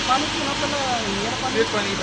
पाणी पिऊन आपल्याला तेच पाणी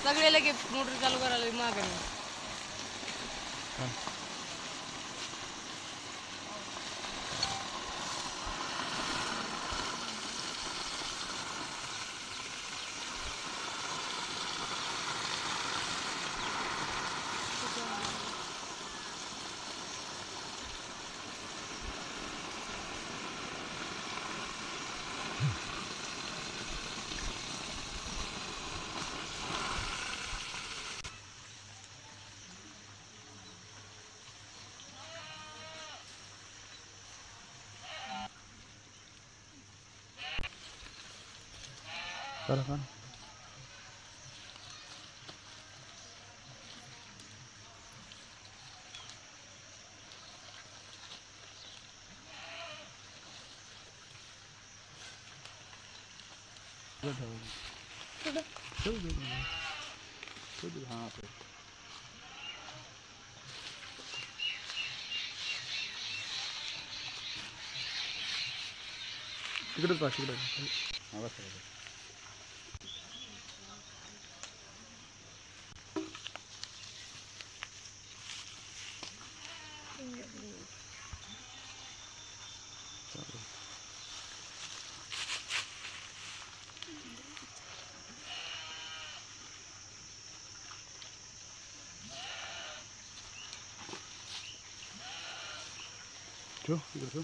सगळे लगे मोटर चालू करायला मागे चला हाँ तिकडेच पास तिकडे ठेव इकडे ठेव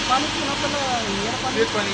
पाणी पिऊन आपल्याला तेच पाणी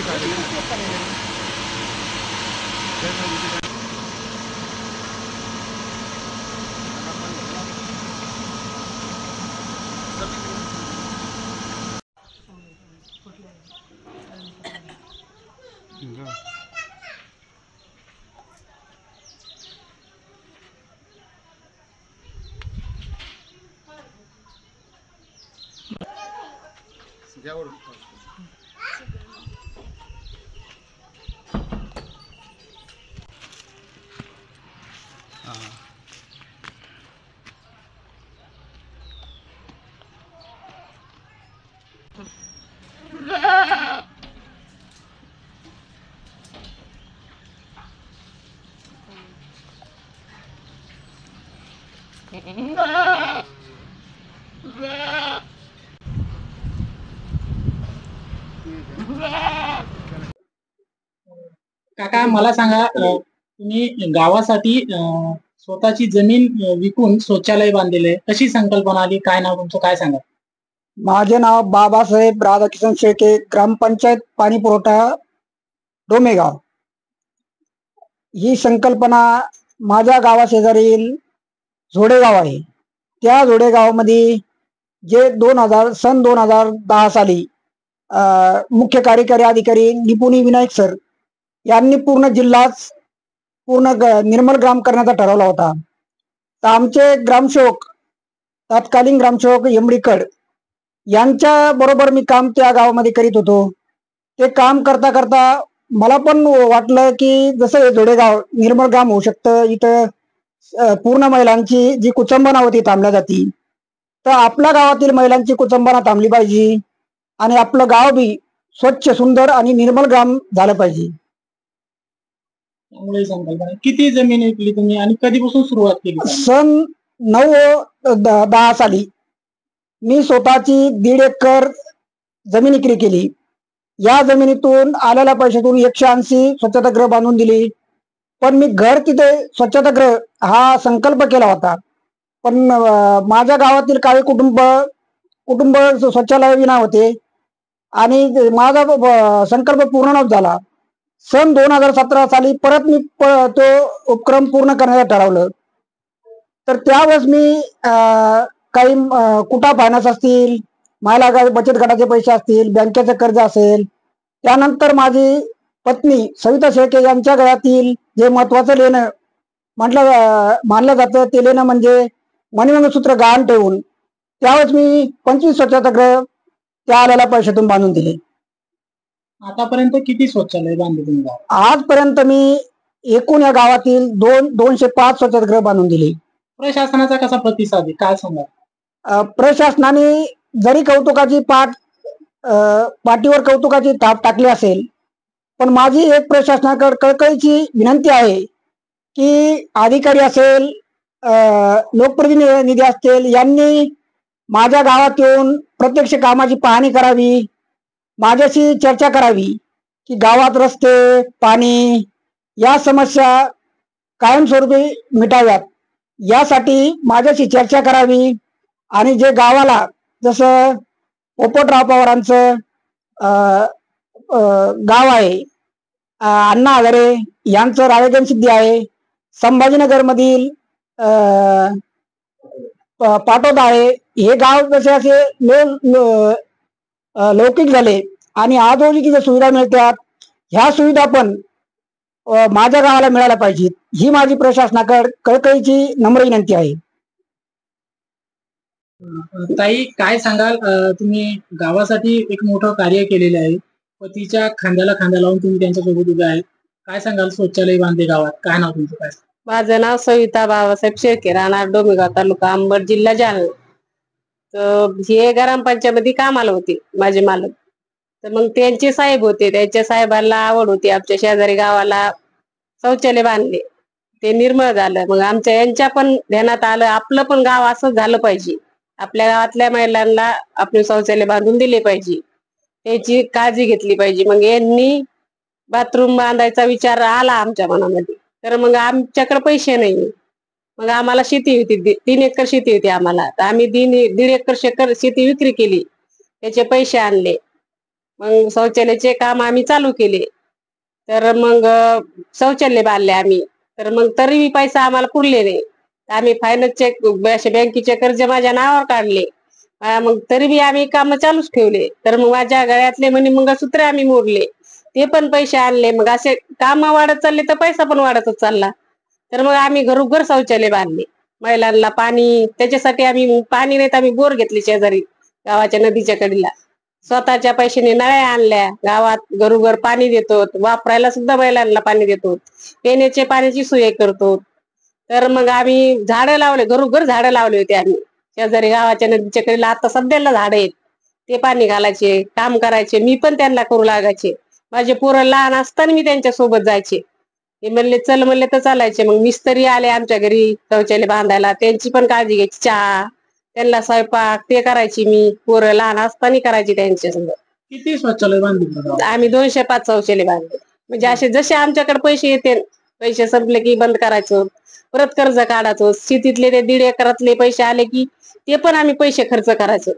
काका मला सांगा, तुम्ही गावासाठी स्वतःची जमीन विकून शौचालय बांधलेलं आहे, कशी संकल्पना आली, काय नाव तुमचं, काय सांगा? माझे नाव बाबासाहेब राधाकिशन शेळके, ग्रामपंचायत पाणी पुरवठा डोमेगाव. ही संकल्पना माझ्या गावाशेजारील झोडेगाव आहे. त्या झोडेगावामध्ये जे 2010 साली मुख्य कार्यकारी अधिकारी निपुणी विनायक सर यांनी पूर्ण जिल्हाच पूर्ण निर्मल ग्राम करण्याचा ठरवला होता. तर आमचे ग्रामसेवक, तत्कालीन ग्रामसेवक यमडीकड यांच्या बरोबर मी काम त्या गावामध्ये करीत होतो. ते काम करता करता मला पण वाटलं की जसं जोडेगाव निर्मल ग्राम होऊ शकतं, इथं पूर्ण महिलांची जी कुचंबना होती थांबल्या जाती, तर आपल्या गावातील महिलांची कुचंबना थांबली पाहिजे आणि आपलं गाव बी स्वच्छ, सुंदर आणि निर्मल ग्राम झालं पाहिजे. त्यामुळे संकल्पना. किती जमीन विकली तुम्ही आणि कधीपासून सुरुवात केली? सन 9-10 साली मी स्वतःची 1.5 एकर जमीन विक्री केली. या जमिनीतून आलेल्या पैशातून 180 स्वच्छतागृह बांधून दिली. पण मी घर तिथे स्वच्छतागृह हा संकल्प केला होता, पण माझ्या गावातील काही कुटुंब शौचालय विना होते आणि माझा संकल्प पूर्ण नव्हता झाला. सन 2017 साली परत मी तो उपक्रम पूर्ण करण्याचं ठरवलं. तर त्यावेळेस मी काही कुटा फायनान्स असतील, महिला बचत गटाचे पैसे असतील, बँकेचं कर्ज असेल, त्यानंतर माझी पत्नी सविता शेळके यांच्या गळ्यातील जे महत्वाचं लेणं मानलं जातं ते लेणं म्हणजे मणिमंगळसूत्र गहाण ठेवून त्यावेळेस मी 25 स्वच्छतागृह त्या आलेल्या पैशातून बांधून दिले. आतापर्यंत किती शौचालय बांधले तुम्ही? आजपर्यंत मी एकूण या गावातील 205 स्वच्छतागृह बांधून दिले. प्रशासनाचा कसा प्रतिसाद आहे, काय सांगा? प्रशासनाने जरी कौतुकाची पाठीवर कौतुकाची थाप टाकली असेल, पण माझी एक प्रशासनाकडे कळकळीची विनंती आहे की अधिकारी असेल, लोकप्रतिनिधी असतील, यांनी माझ्या गावात येऊन प्रत्यक्ष कामाची पाहणी करावी, माझ्याशी चर्चा करावी की गावात रस्ते, पाणी या समस्या कायमस्वरूपी मिटाव्यात, यासाठी माझ्याशी चर्चा करावी. आणि जे गावाला जसं पोपटराव पवारांचं गाव आहे, अण्णा हजारे यांचं राळेगण सिद्धी आहे, संभाजीनगरमधील पाटोदा आहे, हे गाव जसे असे लौकिक झाले आणि आधुनिक ज्या सुविधा मिळतात ह्या सुविधा पण माझ्या गावाला मिळायला पाहिजेत, ही माझी प्रशासनाकडे कळकळीची नम्र विनंती आहे. ताई, काय सांगाल, तुम्ही गावासाठी एक मोठं कार्य केलेलं आहे, पतीच्या खांद्याला खांदा लावून तुम्ही त्यांच्यासोबत उभे आहेत, काय सांगाल? शौचालय बांधले गावात, काय नाव तुमचं, काय? माझं नाव सविता बाबासाहेब शेळके, राहणार डोमेगाव, तालुका अंबड, जिल्हा जालना. तर हे ग्रामपंचायतीमध्ये कामाला होते माझे मालक. तर मग त्यांचे साहेब होते, त्यांच्या साहेबांना आवड होती आमच्या शेजारी गावाला शौचालय बांधले, ते निर्मळ झालं. मग आमच्या यांच्या पण ध्यानात आलं आपलं पण गाव असं झालं पाहिजे, आपल्या गावातल्या महिलांना आपले शौचालय बांधून दिले पाहिजे, त्याची काळजी घेतली पाहिजे. मग यांनी बाथरूम बांधायचा विचार आला आमच्या मनामध्ये. तर मग आमच्याकडे पैसे नाही, मग आम्हाला शेती होती, 3 एकर शेती होती आम्हाला. तर आम्ही 1.5 एकर शेती विक्री केली, त्याचे पैसे आणले, मग शौचालयाचे काम आम्ही चालू केले. तर मग शौचालय बांधले आम्ही. तर मग तरी पैसा आम्हाला पुरले नाही. आम्ही फायनान्सचे बँकेचे कर्ज माझ्या नावावर काढले, मग तरी बी आम्ही काम चालूच ठेवले. तर मग माझ्या गळ्यातले मणिमंगळसूत्र आम्ही मोडले, ते पण पैसे आणले. मग असे काम वाढत चालले तर पैसा पण वाढतच चालला. तर मग आम्ही घरोघर शौचालय बांधले, महिलांना पाणी, त्याच्यासाठी आम्ही पाणी नाही तर आम्ही बोर घेतले शेजारी गावाच्या नदीच्या कडीला, स्वतःच्या पैशाने नळ्या आणल्या, गावात घरोघर पाणी देतो, वापरायला सुद्धा बैलांना पाणी देतो, पिण्याचे पाण्याची सोय करतो. तर मग आम्ही झाडं लावले, घरोघर झाडं लावले होते आम्ही. शेजारी गावाच्या नदीच्या कडेला आता सध्याला झाडं आहेत, ते पाणी घालायचे, काम करायचे. मी पण त्यांना करू लागायचे. माझे पोरं लहान असताना मी त्यांच्या सोबत जायचे. ते म्हणले चल, म्हणले तर चालायचे. मग मिस्त्री आले आमच्या घरी शौचालय बांधायला, त्यांची पण काळजी घ्यायची. चहा, त्यांना स्वयंपाक ते करायची. मी पोरं लहान असताना करायची त्यांच्यासोबत. किती शौचालय बांधले? आम्ही 205 शौचालय बांधले. म्हणजे असे जसे आमच्याकडे पैसे येते, पैसे संपले की बंद करायचो, परत कर्ज काढायचो. शेतीतले ते 1.5 एकरातले पैसे आले की ते पण आम्ही पैसे खर्च करायचो.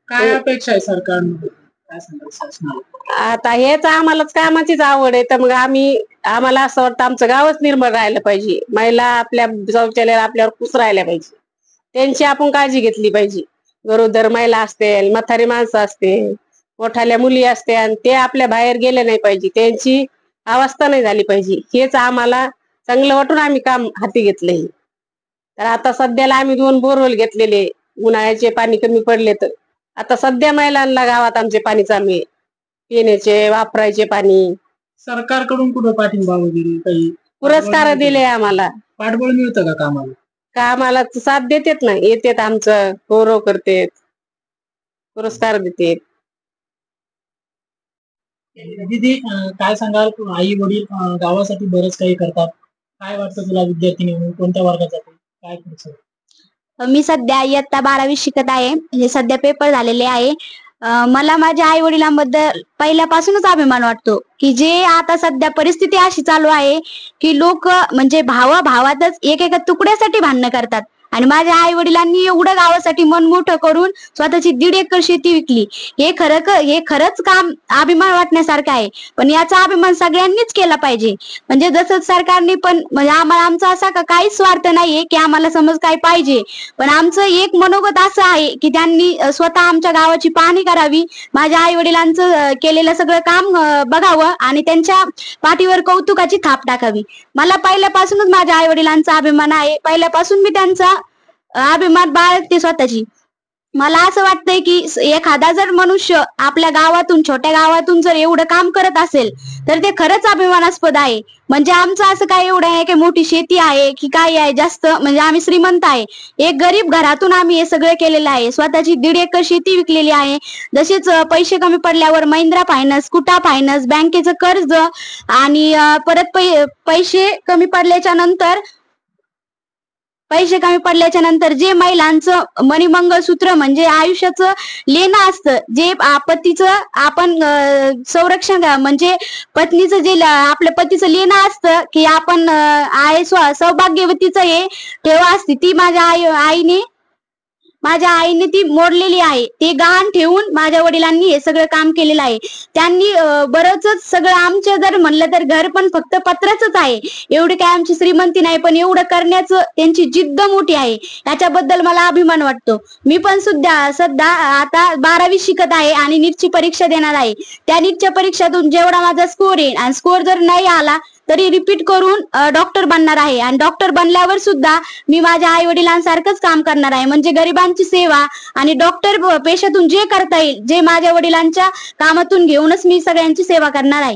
काय अपेक्षा आहे सरकारनं? काय सांगाल शासनाला? आता हेच आम्हालाच कामाचीच आवड आहे, तर मग आम्हाला असं वाटतं आमचं गावच निर्मळ राहिलं पाहिजे. महिला आपल्या शौचालयाला आपल्यावर खुश राहिल्या पाहिजे, त्यांची आपण काळजी घेतली पाहिजे. गरोदर महिला असतील, म्हातारी माणसं असतील, मोठाल्या मुली असतील, आणि ते आपल्या बाहेर गेले नाही पाहिजे, त्यांची अवस्था नाही झाली पाहिजे. हेच आम्हाला चांगलं वाटून आम्ही काम हाती घेतलंय. तर आता सध्याला आम्ही 2 बोरवेल घेतलेले. उन्हाळ्याचे पाणी कमी पडले तर आता सध्या महिलांना गावात आमचे पाणी चालू आहे, पिण्याचे, वापरायचे पाणी. सरकारकडून कुठं पाठिंबा वगैरे काही पुरस्कार दिले आम्हाला. पाठबळ मिळतं का कामाला? कामाला साथ देतात ना, येतात आमचं गौरव करतात, पुरस्कार देतात. दीदी, काय सांगाल? आई वडील गावासाठी बरंच काही करतात. काय वाटतं तुला, विद्यार्थी म्हणून कोणत्या वर्गात जाते, काय करतो? मी सध्या इयत्ता 12वी शिकत आहे. म्हणजे सध्या पेपर झालेले आहे. मला माझ्या आई वडिलांबद्दल पहिल्यापासूनच अभिमान वाटतो, की जे आता सध्या परिस्थिती अशी चालू आहे की लोक म्हणजे भावातच एक एका तुकड्यासाठी भांडणं करतात. आणि माझ्या आई वडिलांनी एवढं गावासाठी मन मोठं करून स्वतःची 1.5 एकर शेती विकली. हे खरंच काम अभिमान वाटण्यासारखं आहे. पण याचा अभिमान सगळ्यांनीच केला पाहिजे. म्हणजे जसं सरकारने पण, म्हणजे आमचा असा काहीच स्वार्थ नाहीये की आम्हाला समज काय पाहिजे, पण आमचं एक मनोगत असं आहे की त्यांनी स्वतः आमच्या गावाची पाहणी करावी, माझ्या आई वडिलांचं केलेलं सगळं काम बघावं आणि त्यांच्या पाठीवर कौतुकाची थाप टाकावी. मला पहिल्यापासूनच माझ्या आई वडिलांचा अभिमान आहे. पहिल्यापासून मी त्यांचा अभिमान बाळगते स्वतःची. मला असं वाटतंय की एखादा जर मनुष्य आपल्या गावातून, छोट्या गावातून जर एवढं काम करत असेल तर ते खरंच अभिमानास्पद आहे. म्हणजे आमचं असं काय एवढं आहे की मोठी शेती आहे की काय आहे जास्त, म्हणजे आम्ही श्रीमंत आहे. एक गरीब घरातून आम्ही हे सगळं केलेलं आहे. स्वतःची 1.5 एकर शेती विकलेली आहे. जसेच पैसे कमी पडल्यावर महिंद्रा फायनान्स, कुटा फायनान्स, बँकेचं कर्ज आणि परत पैसे कमी पडल्याच्या नंतर जे महिलांचं मणिमंगळसूत्र म्हणजे आयुष्याचं लेणं असतं, जे पतीचं आपण संरक्षण, म्हणजे पत्नीचं जे आपल्या पतीचं लेणं असतं की आपण सौभाग्यवतीचं हे ठेवा असते, ती माझ्या आईने ती मोडलेली आहे. ते गहाण ठेवून माझ्या वडिलांनी हे सगळं काम केलेलं आहे. त्यांनी बरंच सगळं, आमच्या जर म्हणलं तर घर पण फक्त पत्राचंच आहे. एवढी काय आमची श्रीमंती नाही, पण एवढं करण्याचं त्यांची जिद्द मोठी आहे. याच्याबद्दल मला अभिमान वाटतो. मी पण सध्या आता 12वी शिकत आहे आणि नीटची परीक्षा देणार आहे. त्या नीटच्या परीक्षेतून जेवढा माझा स्कोर येईल, आणि स्कोर जर नाही आला तरी रिपीट करून डॉक्टर बनणार आहे. आणि डॉक्टर बनल्यावर सुद्धा मी माझ्या आई वडिलांसारखंच काम करणार आहे. म्हणजे गरिबांची सेवा आणि डॉक्टर पेशातून जे करता येईल, जे माझ्या वडिलांच्या कामातून घेऊनच मी सगळ्यांची सेवा करणार आहे.